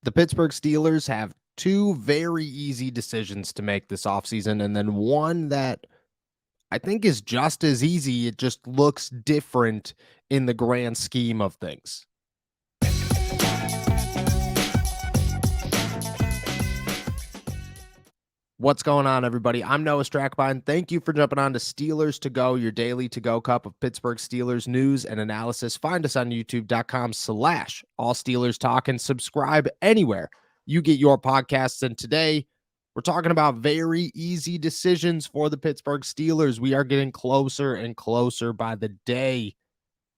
The Pittsburgh Steelers have two very easy decisions to make this offseason, and then one that I think is just as easy. It just looks different in the grand scheme of things. What's going on, everybody? I'm Noah Strackbine. Thank you for jumping on to Steelers to Go, your daily to-go cup of Pittsburgh Steelers news and analysis. Find us on youtube.com/All Steelers Talk and subscribe anywhere you get your podcasts. And today, we're talking about very easy decisions for the Pittsburgh Steelers. We are getting closer and closer by the day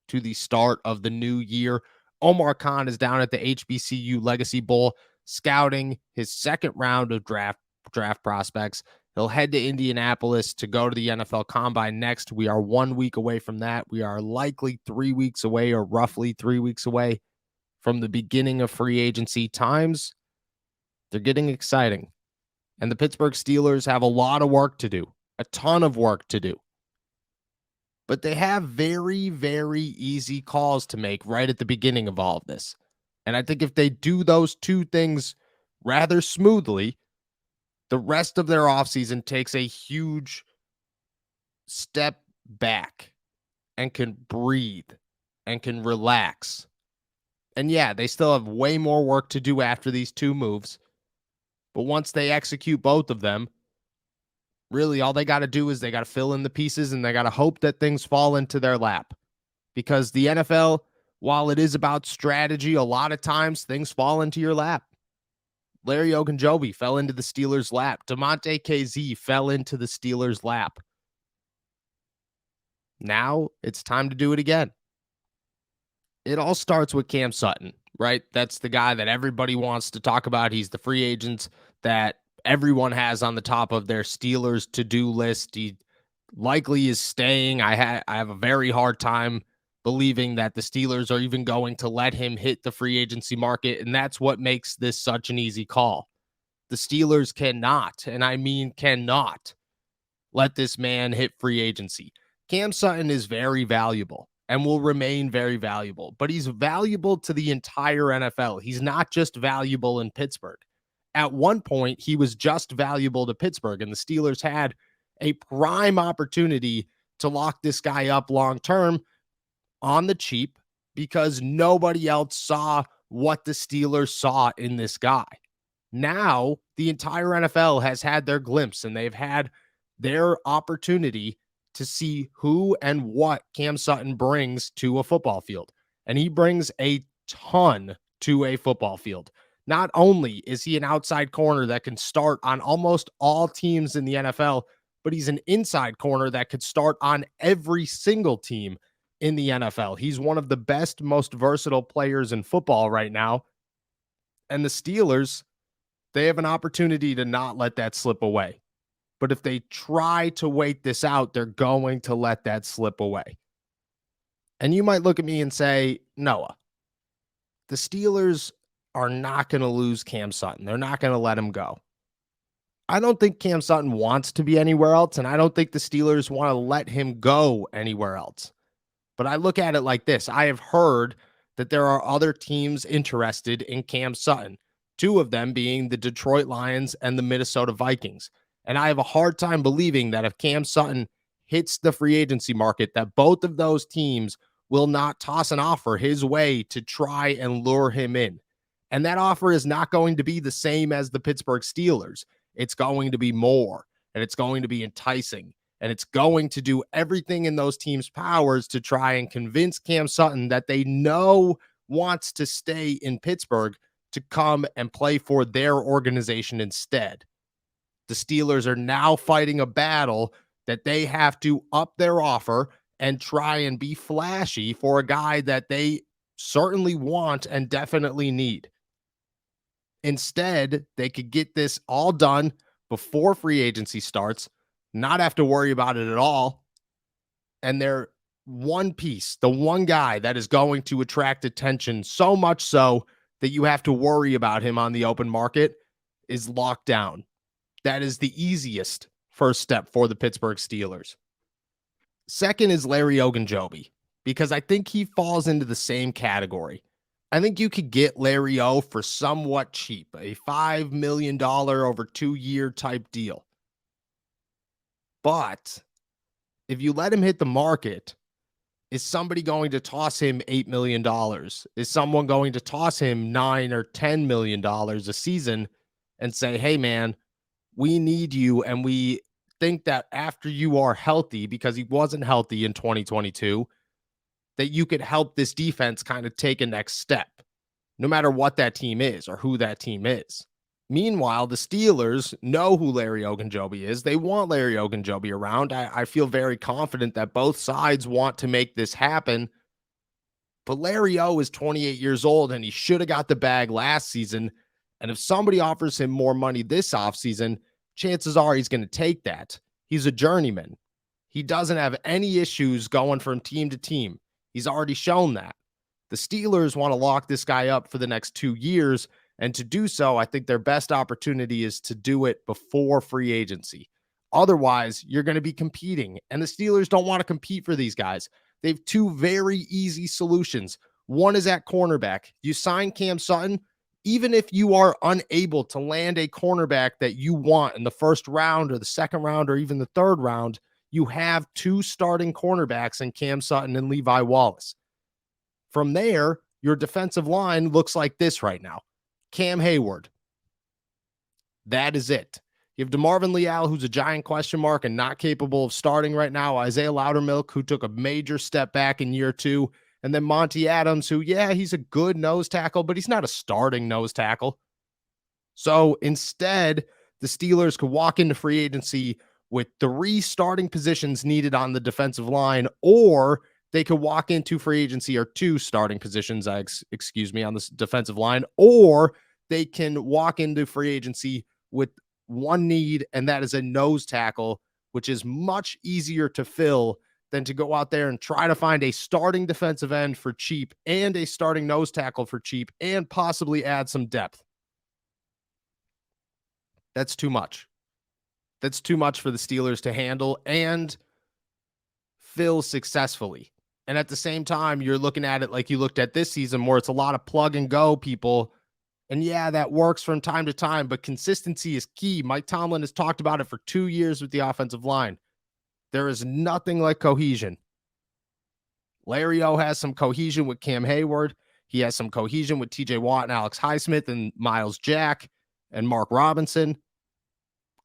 to the start of the new year. Omar Khan is down at the HBCU Legacy Bowl scouting his second round of draft prospects. He'll head to Indianapolis to go to the NFL Combine next. We are 1 week away from that. We are likely 3 weeks away, or roughly 3 weeks away from the beginning of free agency. Times, they're getting exciting. And the Pittsburgh Steelers have a lot of work to do, a ton of work to do. But they have very, very easy calls to make right at the beginning of all of this. And I think if they do those two things rather smoothly, the rest of their offseason takes a huge step back and can breathe and can relax. And yeah, they still have way more work to do after these two moves. But once they execute both of them, really all they got to do is they got to fill in the pieces and they got to hope that things fall into their lap. Because the NFL, while it is about strategy, a lot of times things fall into your lap. Larry Ogunjobi fell into the Steelers' lap. DeMonte KZ fell into the Steelers' lap. Now it's time to do it again. It all starts with Cam Sutton, right? That's the guy that everybody wants to talk about. He's the free agent that everyone has on the top of their Steelers to-do list. He likely is staying. I have a very hard time believing that the Steelers are even going to let him hit the free agency market, and that's what makes this such an easy call. The Steelers cannot, and I mean cannot, let this man hit free agency. Cam Sutton is very valuable and will remain very valuable, but he's valuable to the entire NFL. He's not just valuable in Pittsburgh. At one point, he was just valuable to Pittsburgh, and the Steelers had a prime opportunity to lock this guy up long-term on the cheap because nobody else saw what the Steelers saw in this guy. Now, the entire NFL has had their glimpse and they've had their opportunity to see who and what Cam Sutton brings to a football field. And he brings a ton to a football field. Not only is he an outside corner that can start on almost all teams in the NFL, but he's an inside corner that could start on every single team in the NFL. He's one of the best, most versatile players in football right now. And the Steelers, they have an opportunity to not let that slip away. But if they try to wait this out, they're going to let that slip away. And you might look at me and say, Noah, the Steelers are not going to lose Cam Sutton. They're not going to let him go. I don't think Cam Sutton wants to be anywhere else, and I don't think the Steelers want to let him go anywhere else. But I look at it like this. I have heard that there are other teams interested in Cam Sutton, two of them being the Detroit Lions and the Minnesota Vikings. And I have a hard time believing that if Cam Sutton hits the free agency market, that both of those teams will not toss an offer his way to try and lure him in. And that offer is not going to be the same as the Pittsburgh Steelers. It's going to be more, and it's going to be enticing. And it's going to do everything in those teams' powers to try and convince Cam Sutton that they know wants to stay in Pittsburgh to come and play for their organization instead. The Steelers are now fighting a battle that they have to up their offer and try and be flashy for a guy that they certainly want and definitely need. Instead, they could get this all done before free agency starts, not have to worry about it at all. And they're one piece, the one guy that is going to attract attention so much so that you have to worry about him on the open market is locked down. That is the easiest first step for the Pittsburgh Steelers. Second is Larry Ogunjobi, because I think he falls into the same category. I think you could get Larry O for somewhat cheap, a $5 million over 2-year type deal. But if you let him hit the market, is somebody going to toss him $8 million? Is someone going to toss him $9 or $10 million a season and say, hey, man, we need you. And we think that after you are healthy, because he wasn't healthy in 2022, that you could help this defense kind of take a next step, no matter what that team is or who that team is. Meanwhile, the Steelers know who Larry Ogunjobi is. They want Larry Ogunjobi around. I feel very confident that both sides want to make this happen. But Larry O is 28 years old, and he should have got the bag last season. And if somebody offers him more money this offseason, chances are he's going to take that. He's a journeyman. He doesn't have any issues going from team to team. He's already shown that. The Steelers want to lock this guy up for the next 2 years. And to do so, I think their best opportunity is to do it before free agency. Otherwise, you're going to be competing. And the Steelers don't want to compete for these guys. They have two very easy solutions. One is at cornerback. You sign Cam Sutton, even if you are unable to land a cornerback that you want in the first round or the second round or even the third round, you have two starting cornerbacks in Cam Sutton and Levi Wallace. From there, your defensive line looks like this right now. Cam Hayward. That is it. You have DeMarvin Leal, who's a giant question mark and not capable of starting right now. Isaiah Loudermilk, who took a major step back in year 2. And then Monty Adams, who, yeah, he's a good nose tackle, but he's not a starting nose tackle. So instead, the Steelers could walk into free agency with 3 starting positions needed on the defensive line, or they could walk into free agency or 2 starting positions, on the defensive line, or they can walk into free agency with 1 need, and that is a nose tackle, which is much easier to fill than to go out there and try to find a starting defensive end for cheap and a starting nose tackle for cheap and possibly add some depth. That's too much. That's too much for the Steelers to handle and fill successfully. And at the same time, you're looking at it like you looked at this season, where it's a lot of plug and go people. And yeah, that works from time to time, but consistency is key. Mike Tomlin has talked about it for 2 years with the offensive line. There is nothing like cohesion. Larry O has some cohesion with Cam Hayward. He has some cohesion with TJ Watt and Alex Highsmith and Miles Jack and Mark Robinson,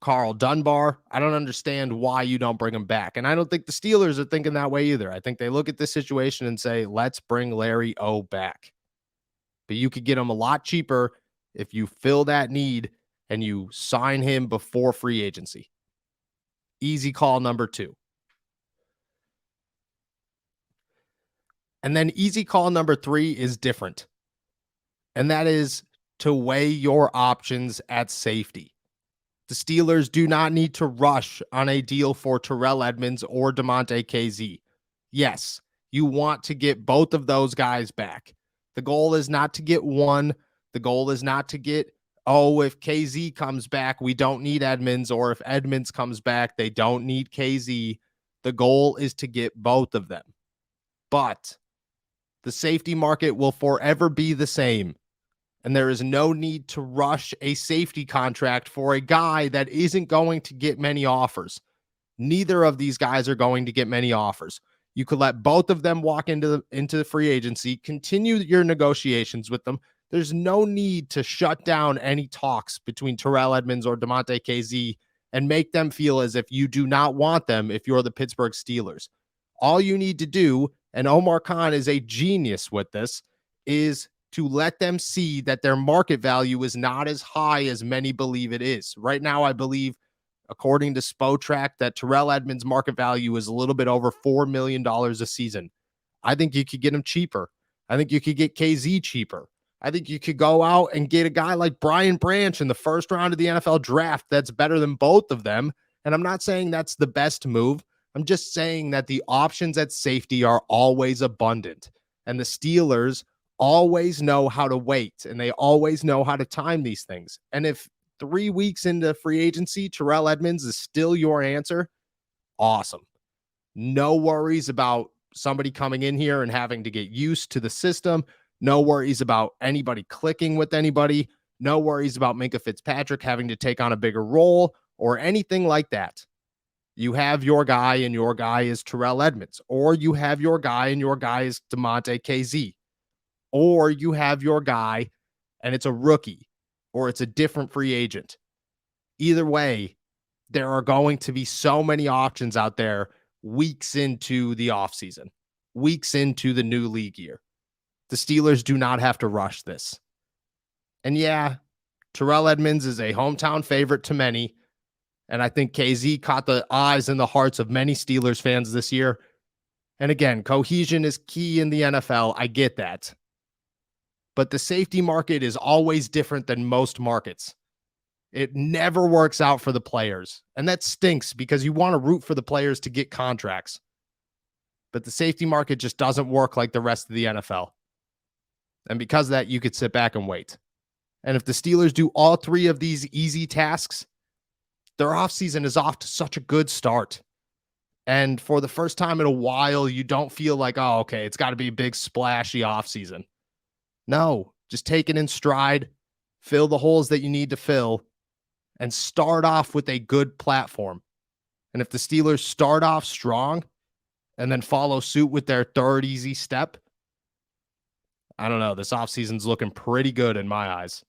Carl Dunbar. I don't understand why you don't bring him back. And I don't think the Steelers are thinking that way either. I think they look at this situation and say, let's bring Larry O back. But you could get him a lot cheaper if you fill that need and you sign him before free agency. Easy call number 2. And then easy call number 3 is different. And that is to weigh your options at safety. The Steelers do not need to rush on a deal for Terrell Edmunds or DeMonte KZ. Yes, you want to get both of those guys back. The goal is not to get one. The goal is not to get, if KZ comes back, we don't need Edmunds, or if Edmunds comes back, they don't need KZ. The goal is to get both of them. But the safety market will forever be the same. And there is no need to rush a safety contract for a guy that isn't going to get many offers. Neither of these guys are going to get many offers. You could let both of them walk into the free agency, continue your negotiations with them. There's no need to shut down any talks between Terrell Edmunds or DeMonte KZ and make them feel as if you do not want them if you're the Pittsburgh Steelers. All you need to do, and Omar Khan is a genius with this, is to let them see that their market value is not as high as many believe it is. Right now, I believe, according to Spotrac, that Terrell Edmunds' market value is a little bit over $4 million a season. I think you could get him cheaper. I think you could get KZ cheaper. I think you could go out and get a guy like Brian Branch in the first round of the NFL draft that's better than both of them. And I'm not saying that's the best move. I'm just saying that the options at safety are always abundant. And the Steelers always know how to wait, and they always know how to time these things. And if 3 weeks into free agency, Terrell Edmunds is still your answer, awesome. No worries about somebody coming in here and having to get used to the system. No worries about anybody clicking with anybody. No worries about Minka Fitzpatrick having to take on a bigger role or anything like that. You have your guy, and your guy is Terrell Edmonds, or you have your guy, and your guy is DeMonte KZ, or you have your guy, and it's a rookie, or it's a different free agent. Either way, there are going to be so many options out there weeks into the offseason, weeks into the new league year. The Steelers do not have to rush this. And yeah, Terrell Edmonds is a hometown favorite to many. And I think KZ caught the eyes and the hearts of many Steelers fans this year. And again, cohesion is key in the NFL. I get that. But the safety market is always different than most markets. It never works out for the players. And that stinks because you want to root for the players to get contracts. But the safety market just doesn't work like the rest of the NFL. And because of that, you could sit back and wait. And if the Steelers do all three of these easy tasks, their offseason is off to such a good start. And for the first time in a while, you don't feel like, oh, okay, it's got to be a big splashy offseason. No, just take it in stride, fill the holes that you need to fill, and start off with a good platform. And if the Steelers start off strong and then follow suit with their third easy step, I don't know, this offseason's looking pretty good in my eyes.